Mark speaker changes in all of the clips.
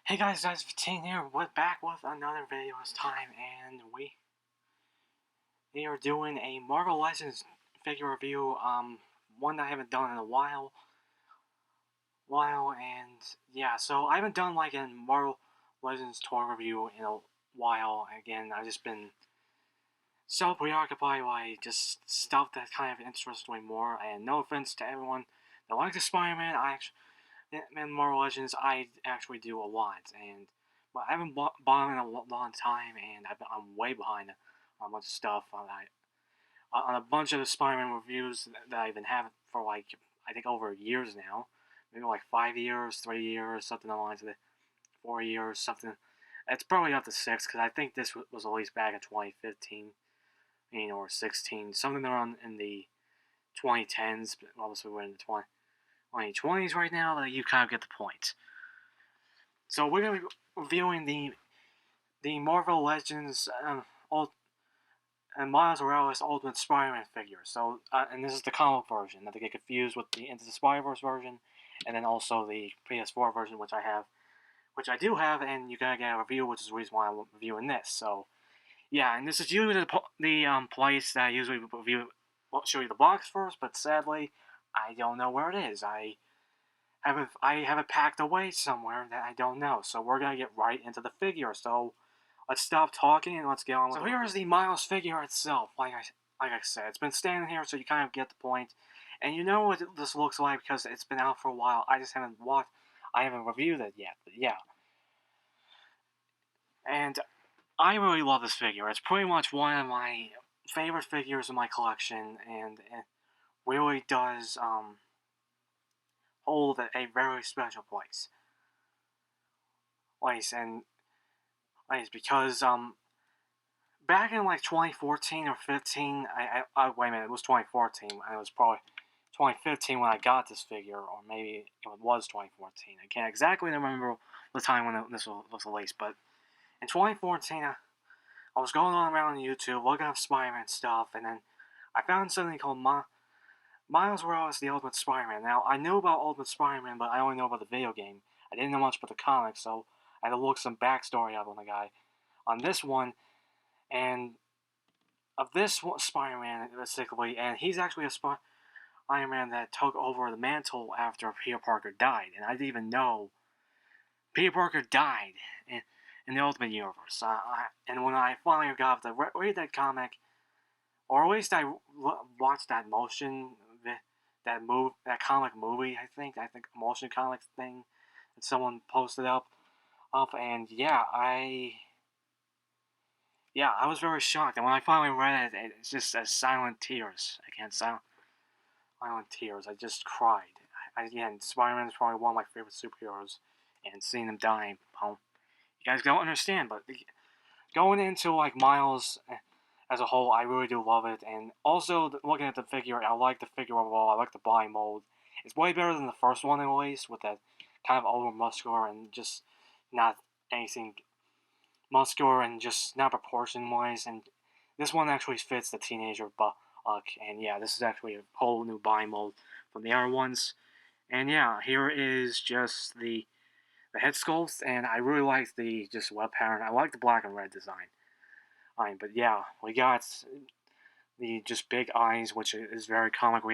Speaker 1: Hey guys, 15 here. We're back with another video this time, and we are doing a Marvel Legends figure review. One that I haven't done in a while, and yeah. So I haven't done like a Marvel Legends toy review in a while. Again, I've just been so preoccupied by just stuff that kind of interests me more. And no offense to everyone that likes the Spider-Man, in Marvel Legends, I actually do a lot, but I haven't bought in a long time, and I'm way behind on a bunch of stuff on a bunch of the Spider-Man reviews that I've been having for like I think over years now, maybe like 5 years, 3 years, something along the lines of it, 4 years, something. It's probably up to 6 because I think this was released back in 2015, or 16, something around in the 2010s. But obviously we're in the 2020s right now, but you kind of get the point. So we're going to be reviewing the Marvel Legends and Miles Morales Ultimate Spider-Man figure. So, and this is the comic version, not to get confused with the Into the Spider-Verse version, and then also the PS4 version, which I do have, and you're gonna get a review, which is the reason why I'm reviewing this. So, yeah, and this is usually the place that I usually review. Well, show you the box first, but sadly, I don't know where it is. I have it packed away somewhere that I don't know. So we're gonna get right into the figure. So let's stop talking and let's get on with it. So here's the Miles figure itself. Like I said, it's been standing here, so you kind of get the point. And you know what this looks like because it's been out for a while. I just haven't reviewed it yet. But yeah, and I really love this figure. It's pretty much one of my favorite figures in my collection, and it really does hold a very special place. And because back in like 2014 or 15, wait a minute, it was 2014. It was probably 2015 when I got this figure, or maybe it was 2014. I can't exactly remember the time when this was released, but in 2014, I was going on around YouTube looking up Spider-Man stuff, and then I found something called Miles Morales: The Ultimate Spider-Man. Now, I knew about Ultimate Spider-Man, but I only know about the video game. I didn't know much about the comics, so I had to look some backstory up on the guy on this one, and of this Spider-Man basically, and he's actually a Spider-Man that took over the mantle after Peter Parker died, and I didn't even know Peter Parker died in the Ultimate Universe. And when I finally got to read that comic, or at least I watched that that comic movie, I think motion comic thing that someone posted up, and I was very shocked. And when I finally read it, it's just as silent tears. Again, silent tears. I just cried. Again, Spider-Man is probably one of my favorite superheroes, and seeing him die, well, you guys don't understand, but going into like Miles as a whole, I really do love it. And also, looking at the figure, I like the figure overall. I like the body mold. It's way better than the first one they released, with that kind of over muscular and just not anything muscular and just not proportion wise. And this one actually fits the teenager buck. And yeah, this is actually a whole new body mold from the other ones. And yeah, here is just the head sculpt, and I really like the just web pattern. I like the black and red design. But yeah, we got the just big eyes, which is very comic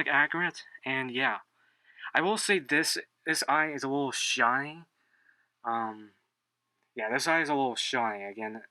Speaker 1: accurate. And yeah, I will say this eye is a little shiny. Yeah, this eye is a little shiny. Again,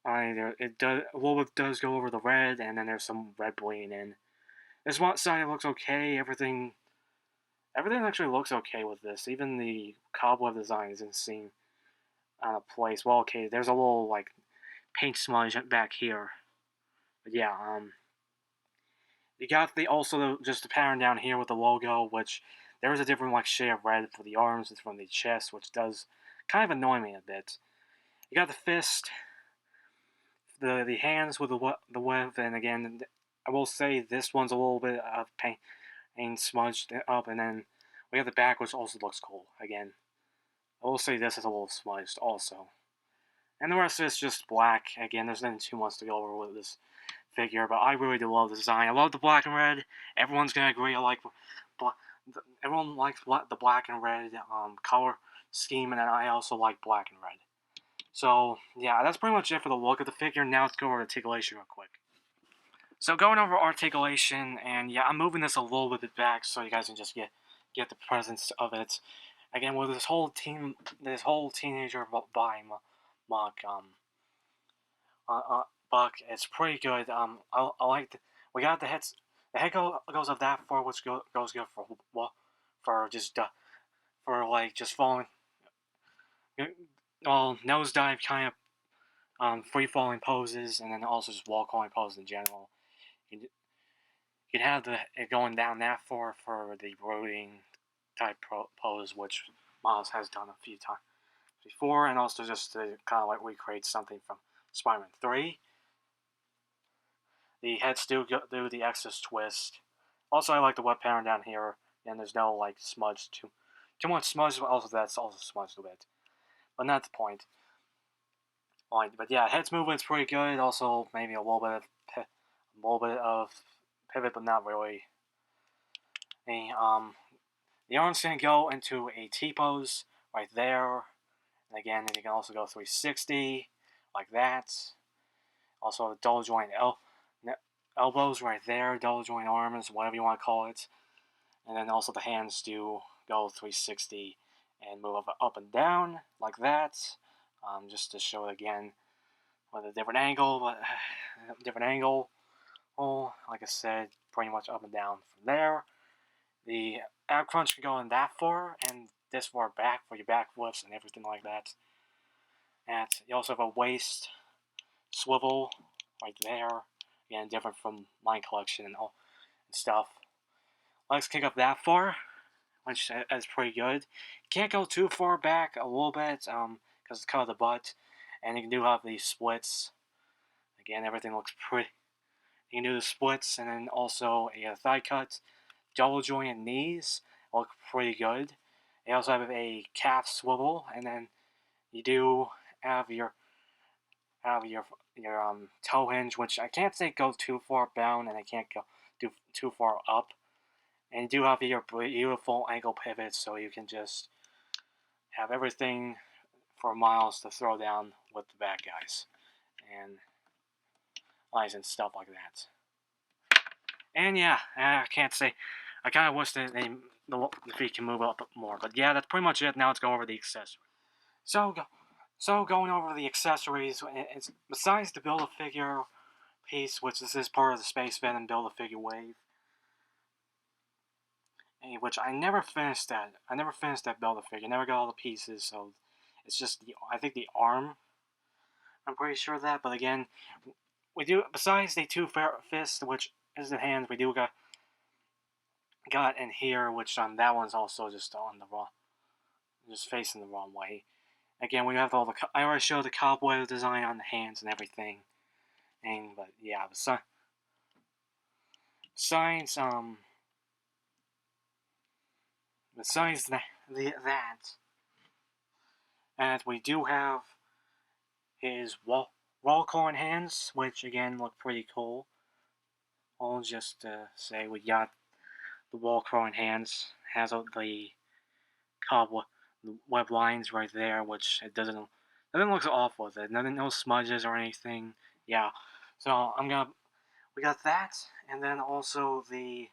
Speaker 1: it does a little bit does go over the red, and then there's some red bleeding in. This one side looks okay. Everything actually looks okay with this. Even the cobweb design doesn't seem out of place. Well, okay, there's a little like paint smudge back here, but yeah, you got just the pattern down here with the logo, which there is a different like shade of red for the arms and from the chest, which does kind of annoy me a bit. You got the fist, the hands with the web, and again, I will say this one's a little bit of paint smudged up, and then we have the back, which also looks cool. Again, I will say this is a little smudged also. And the rest of it's just black. Again, there's nothing too much to go over with this figure, but I really do love the design. I love the black and red. Everyone's gonna agree. Everyone likes the black and red color scheme, and then I also like black and red. So, yeah, that's pretty much it for the look of the figure. Now let's go over articulation real quick. So going over articulation, and yeah, I'm moving this a little bit back so you guys can just get the presence of it. Again, with this whole teenager by Buck, Buck, it's pretty good. I like we got the heads. The head goes up that far, which goes good for just for like just falling. Well, nosedive kind of free falling poses, and then also just wall crawling poses in general. You can have it going down that far for the rotating type pose, which Miles has done a few times before, and also just to kind of like recreate something from Spider-Man 3. The heads do the Exodus twist. Also, I like the web pattern down here, and there's no like smudge too much smudge, but also that's also smudged a bit. But not the point. But yeah, head's movement's pretty good. Also, maybe a little bit of pivot, but not really. The arm's gonna go into a T pose right there, and again, you can also go 360 like that. Also, the double joint elbows right there, double joint arms, whatever you want to call it, and then also the hands do go 360 and move up and down like that. Just to show it again with a different angle, Oh, like I said, pretty much up and down from there. The ab crunch can go in that far and this far back for your back flips and everything like that. And you also have a waist swivel right there. Again, different from my collection and stuff. Legs kick up that far, which is pretty good. Can't go too far back, a little bit, because it's kind of the butt. And you can do have these splits. Again, everything looks pretty. You can do the splits and then also a thigh cut. Double jointed knees look pretty good. You also have a calf swivel, and then you do have your toe hinge, which I can't say goes too far down, and I can't go too far up. And you do have your beautiful ankle pivot, so you can just have everything for Miles to throw down with the bad guys and lines and stuff like that. And yeah, I can't say. I kind of wish that the feet can move up more, but yeah, that's pretty much it. Now let's go over the accessories. So going over the accessories, it's besides the Build-A-Figure piece, which is part of the Space Venom Build-A-Figure wave, which I never finished that. I never finished that Build-A-Figure. I never got all the pieces, so it's just I think the arm. I'm pretty sure of that, but again, we do besides the two fists, which is the hands. We do got in here, which that one's also just on the wrong, just facing the wrong way. Again, we have all the. I already showed the cobweb design on the hands and everything, but yeah, besides that, and we do have his wall crawling hands, which again look pretty cool. I'll just say we got the wall crawling hands, has the cobweb web lines right there, which it doesn't look awful with it. No smudges or anything. Yeah, so we got that, and then also the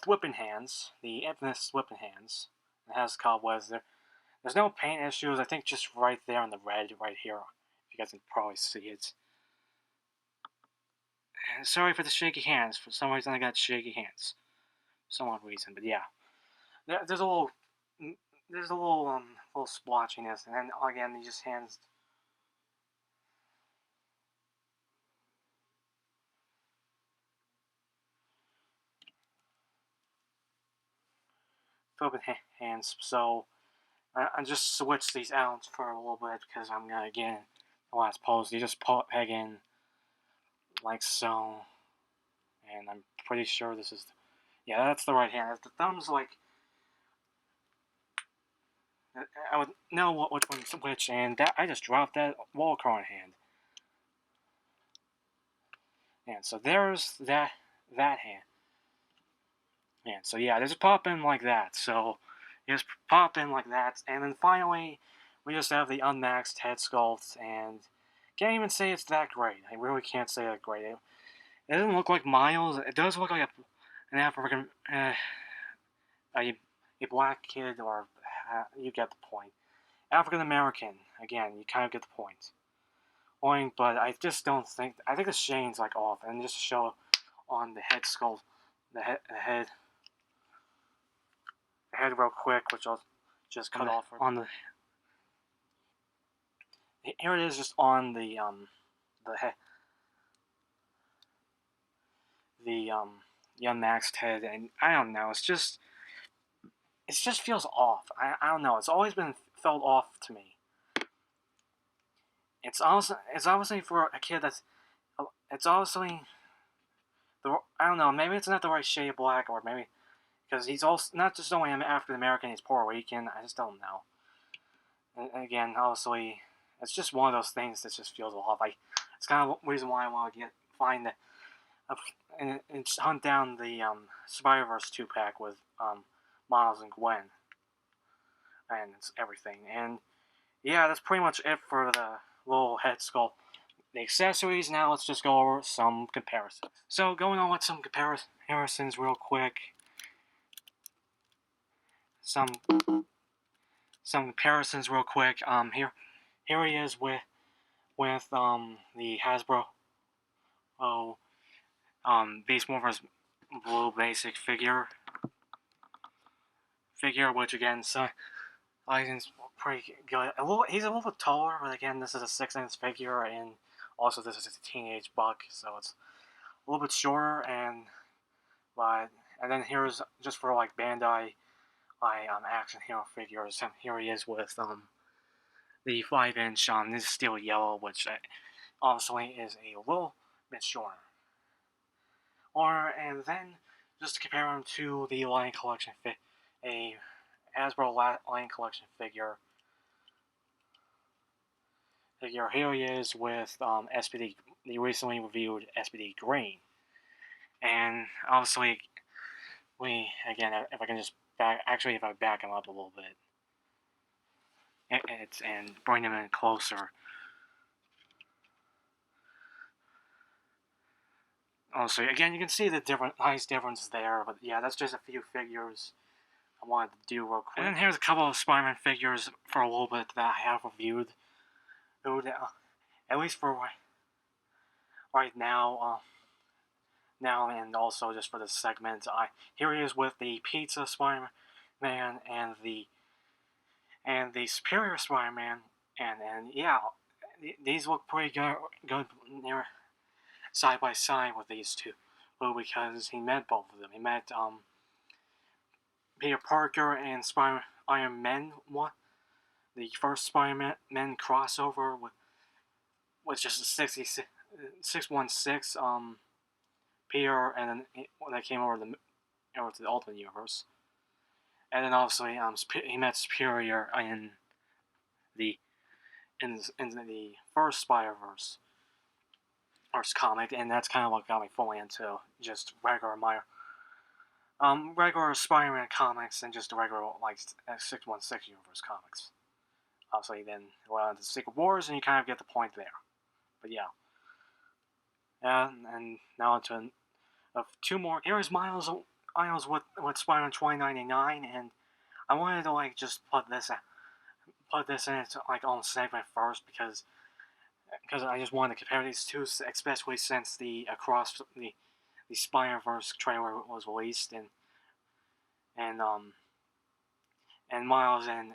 Speaker 1: thwipping hands, the infamous thwipping hands. It has cobwebs there. There's no paint issues. I think just right there on the red, right here. If you guys can probably see it. And sorry for the shaky hands. For some reason, I got shaky hands. For some odd reason, but yeah. There's a little little splotchiness, and then again, he just hands. Flipping hands, so I just switch these out for a little bit because I'm gonna again the last pose. You just peg in like so, and I'm pretty sure this is. Yeah, that's the right hand. If the thumb's like. I would know which one's which, and that I just dropped that wall crawling hand. And so there's that hand. And so yeah, there's a pop in like that. So just pop in like that, and then finally we just have the unmaxed head sculpt, and can't even say it's that great. I really can't say that great. It doesn't look like Miles. It does look like an African, a black kid, or you get the point. African American. Again, you kind of get the point. But I just don't think. I think the shade's like off, and just show on the head sculpt, the head real quick, which I'll just cut off on the. Here it is, just on the head, the unmaxed head, and I don't know. It just feels off. I don't know. It's always been felt off to me. It's obviously for a kid that's. It's obviously. I don't know. Maybe it's not the right shade of black, or maybe because he's also not just only African American. He's Puerto Rican. I just don't know. And again, obviously, it's just one of those things that just feels off. It's kind of the reason why I want to find the and hunt down the Spider-Verse 2-pack with Miles and Gwen, and it's everything. And yeah, that's pretty much it for the little head sculpt. The accessories. Now let's just go over some comparisons. So going on with some comparisons real quick. Some comparisons real quick. Here he is with the Hasbro Beast Morphers Blue Basic figure, which again, so he's pretty good. He's a little bit taller, but again, this is a 6-inch figure, and also this is a teenage buck, so it's a little bit shorter. And then here's just for like Bandai action hero figures. Here he is with the 5-inch this steel yellow, which obviously is a little bit shorter. And then just to compare him to the Lion Collection a Hasbro Lion Collection figure. Here he is with SPD, the recently reviewed SPD Green. And obviously, if I can just if I back him up a little bit, and bring him in closer. Also, again, you can see the nice difference there, but yeah, that's just a few figures I wanted to do real quick. And then here's a couple of Spider-Man figures for a little bit that I have reviewed. At least for right now, and also just for this segment, here he is with the Pizza Spider-Man and the Superior Spider-Man, and yeah, these look pretty good near side by side with these two, because he met both of them. He met Peter Parker and Iron Man one, the first Spider-Man crossover with just a 616 Peter, and then when they came over to the Ultimate Universe, and then obviously he met Superior in the first Spider-Verse comic, and that's kind of what got me fully into just regular Spider-Man comics and just the regular 616 Universe comics. Obviously, then went on to Secret Wars, and you kind of get the point there. But yeah, and now to two more. Here's Miles with Spider-Man 2099, and I wanted to just put this in its own segment first because I just wanted to compare these two, especially since the Across the Spider-Verse trailer was released, and Miles and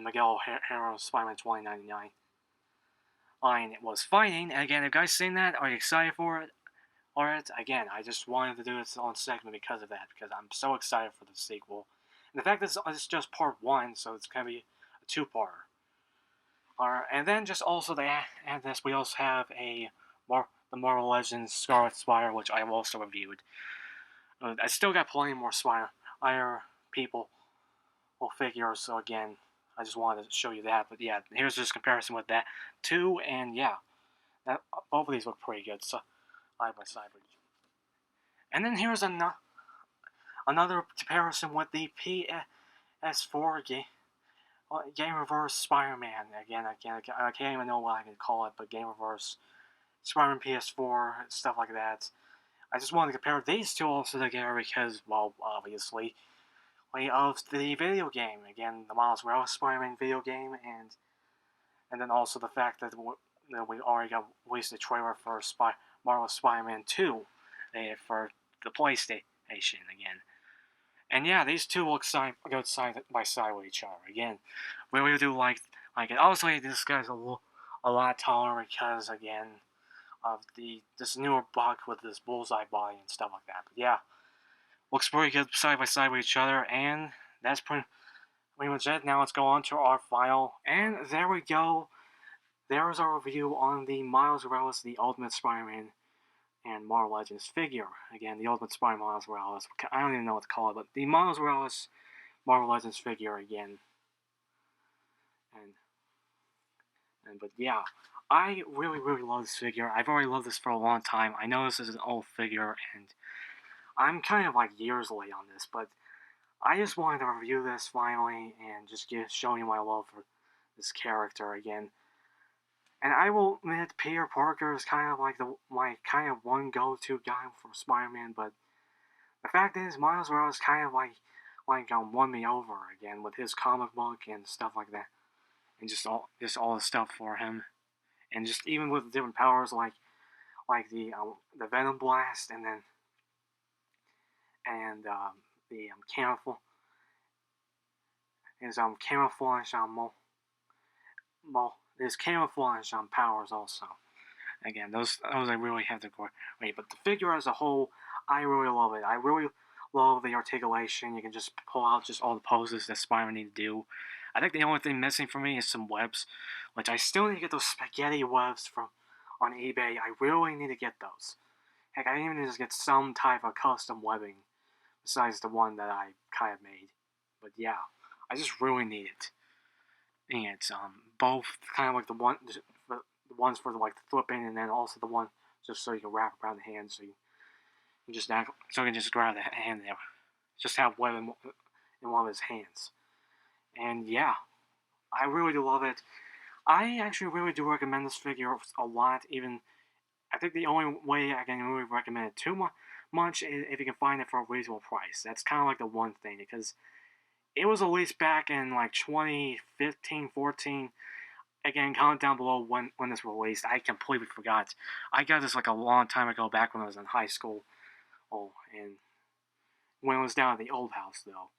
Speaker 1: Miguel O'Hara's Spider-Man 2099 line was fighting. And again, if you guys seen that, are you excited for it? Alright, again, I just wanted to do this on segment because of that, because I'm so excited for the sequel. And the fact that it's just part 1, so it's going to be a 2-parter. Alright, and then just also to add this, we also have the Marvel Legends Scarlet Spider, which I also reviewed. I still got plenty more Spider people figures, so again, I just wanted to show you that. But yeah, here's just comparison with that too, and yeah, both of these look pretty good, so side by side. And then here's another comparison with the as for Game Reverse Spider-Man. Again, I can't even know what I can call it, but Game Reverse Spider-Man PS4, stuff like that. I just wanted to compare these two also together because, well, obviously, of the video game. Again, the Miles Morales Spider-Man video game, and then also the fact that we already got released a trailer for Marvel Spider-Man 2 for the PlayStation again. And yeah, these two look go side by side with each other. Again, we really do like it. Obviously, this guy's a lot taller because, again, of this newer Buck with this bullseye body and stuff like that. But yeah, looks pretty good side by side with each other, and that's pretty much it. Now let's go on to our file, and there we go. There's our review on the Miles Morales, the Ultimate Spider-Man, and Marvel Legends figure. Again, the Ultimate Spider-Man Miles Morales. I don't even know what to call it, but the Miles Morales Marvel Legends figure again. But yeah, I really love this figure. I've already loved this for a long time. I know this is an old figure, and I'm kind of like years late on this, but I just wanted to review this finally and just show you my love for this character again. And I will admit, Peter Parker is kind of like my kind of one go-to guy for Spider-Man, but the fact is, Miles Morales kind of won me over again with his comic book and stuff like that, and just all the stuff for him, and just even with different powers like the Venom blast, and then the camouflage his camouflage powers also. Again, those I really have to go wait, but the figure as a whole, I really love it. I really love the articulation. You can just pull out just all the poses that Spider-Man need to do. I think the only thing missing for me is some webs, which I still need to get those spaghetti webs from on eBay. I really need to get those. Heck, I even need to get some type of custom webbing besides the one that I kind of made. But yeah, I just really need it. And it's both kind of like the ones for the flipping, and then also the one just so you can wrap around the hand, so you can just grab the hand there, just have web in one of his hands. And yeah, I really do love it. I actually really do recommend this figure a lot. Even I think the only way I can really recommend it too much is if you can find it for a reasonable price. That's kind of like the one thing, because it was released back in like 2015, 14. Again, comment down below when this was released. I completely forgot. I got this like a long time ago, back when I was in high school. Oh, and when it was down at the old house, though.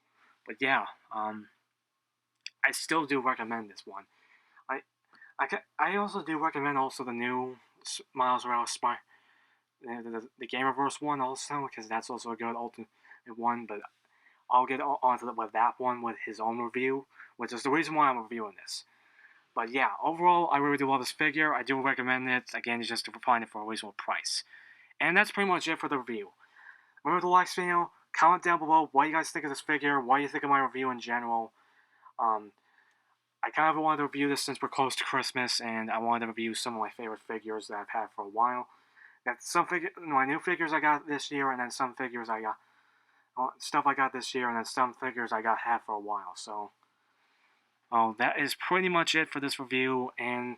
Speaker 1: But yeah, I still do recommend this one. I also do recommend also the new Miles Morales the Game Reverse one also, because that's also a good ultimate one. But I'll get onto with that one with his own review, which is the reason why I'm reviewing this. But yeah, overall, I really do love this figure. I do recommend it. Again, just to find it for a reasonable price. And that's pretty much it for the review. Remember to like this video, comment down below what you guys think of this figure, what you think of my review in general. I kind of wanted to review this since we're close to Christmas, and I wanted to review some of my favorite figures that I've had for a while. Got some my new figures I got this year, and then some figures I got stuff I got this year, and then some figures I had for a while. So, that is pretty much it for this review. And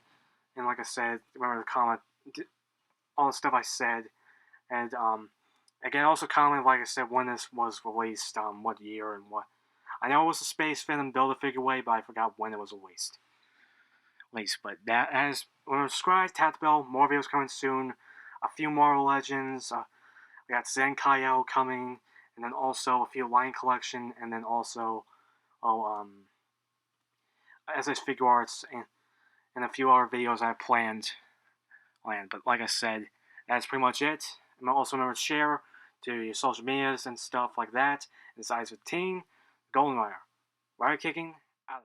Speaker 1: like I said, remember to comment all the stuff I said, and again, also comment, like I said, when this was released, what year and what. I know it was a Space Venom Build-A-Figure way, but I forgot when it was released. But that as subscribe, tap the bell. More videos coming soon. A few Marvel Legends. We got Zen Kaio coming, and then also a few Line Collection, and then also SS Figure Arts and a few other videos I have planned. But like I said, that's pretty much it. And also remember to share to your social medias and stuff like that. And size 15, Golden Wire. Wire kicking out.